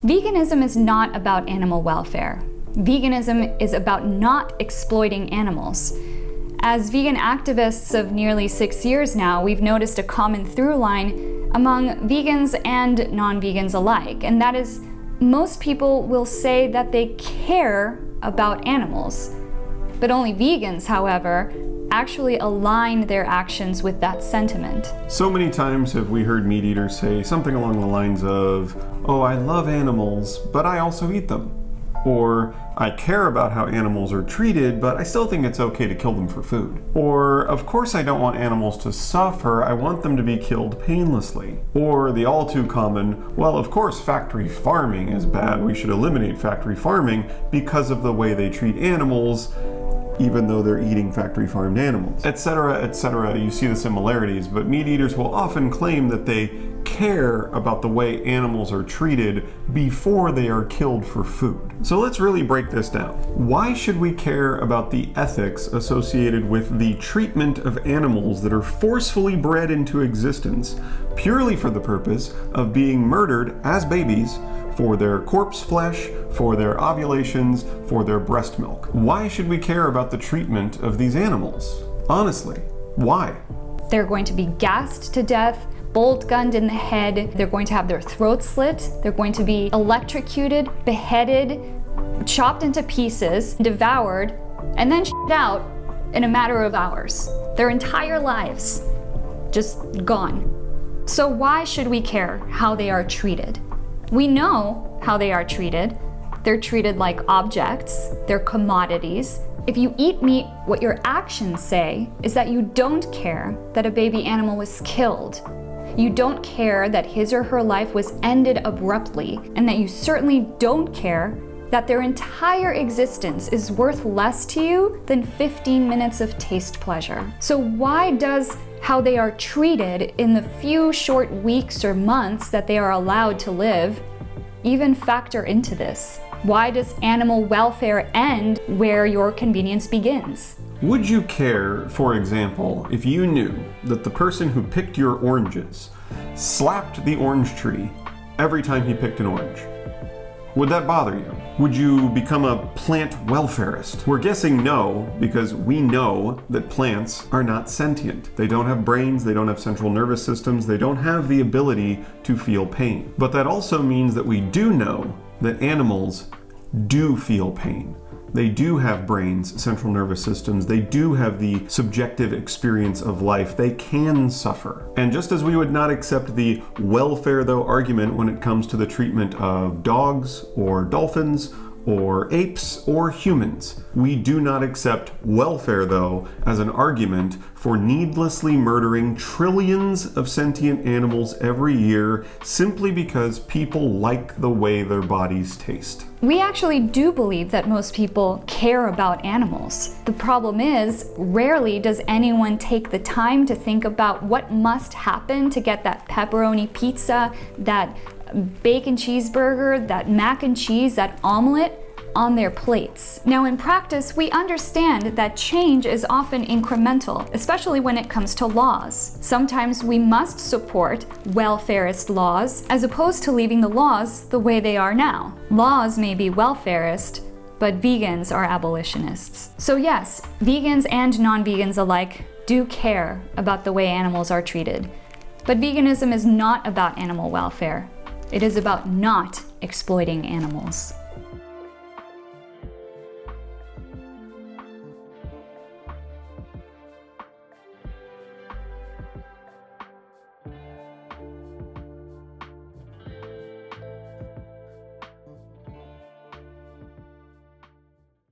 Veganism is not about animal welfare. Veganism is about not exploiting animals. As vegan activists of nearly 6 years now, we've noticed a common through line among vegans and non-vegans alike, and that is most people will say that they care about animals. But only vegans, however, actually align their actions with that sentiment. So many times have we heard meat eaters say something along the lines of, "Oh, I love animals, but I also eat them." Or, "I care about how animals are treated, but I still think it's okay to kill them for food." Or, "Of course I don't want animals to suffer, I want them to be killed painlessly." Or the all too common, "Well, of course factory farming is bad, we should eliminate factory farming because of the way they treat animals, even though they're eating factory farmed animals," etc., etc. You see the similarities, but meat eaters will often claim that they care about the way animals are treated before they are killed for food. So let's really break this down. Why should we care about the ethics associated with the treatment of animals that are forcefully bred into existence purely for the purpose of being murdered as babies for their corpse flesh, for their ovulations, for their breast milk? Why should we care about the treatment of these animals? Honestly, why? They're going to be gassed to death, bolt gunned in the head, they're going to have their throats slit, they're going to be electrocuted, beheaded, chopped into pieces, devoured, and then shit out in a matter of hours. Their entire lives just gone. So why should we care how they are treated? We know how they are treated. They're treated like objects, they're commodities. If you eat meat, what your actions say is that you don't care that a baby animal was killed. You don't care that his or her life was ended abruptly, and that you certainly don't care that their entire existence is worth less to you than 15 minutes of taste pleasure. So why does how they are treated in the few short weeks or months that they are allowed to live even factor into this? Why does animal welfare end where your convenience begins? Would you care, for example, if you knew that the person who picked your oranges slapped the orange tree every time he picked an orange? Would that bother you? Would you become a plant welfarist? We're guessing no, because we know that plants are not sentient. They don't have brains, they don't have central nervous systems, they don't have the ability to feel pain. But that also means that we do know that animals do feel pain. They do have brains, central nervous systems, they do have the subjective experience of life, they can suffer. And just as we would not accept the welfare though argument when it comes to the treatment of dogs or dolphins or apes or humans, we do not accept welfare though as an argument for needlessly murdering trillions of sentient animals every year simply because people like the way their bodies taste. We actually do believe that most people care about animals. The problem is, rarely does anyone take the time to think about what must happen to get that pepperoni pizza, that bacon cheeseburger, that mac and cheese, that omelet on their plates. Now in practice, we understand that change is often incremental, especially when it comes to laws. Sometimes we must support welfarist laws as opposed to leaving the laws the way they are now. Laws may be welfarist, but vegans are abolitionists. So yes, vegans and non-vegans alike do care about the way animals are treated. But veganism is not about animal welfare. It is about not exploiting animals.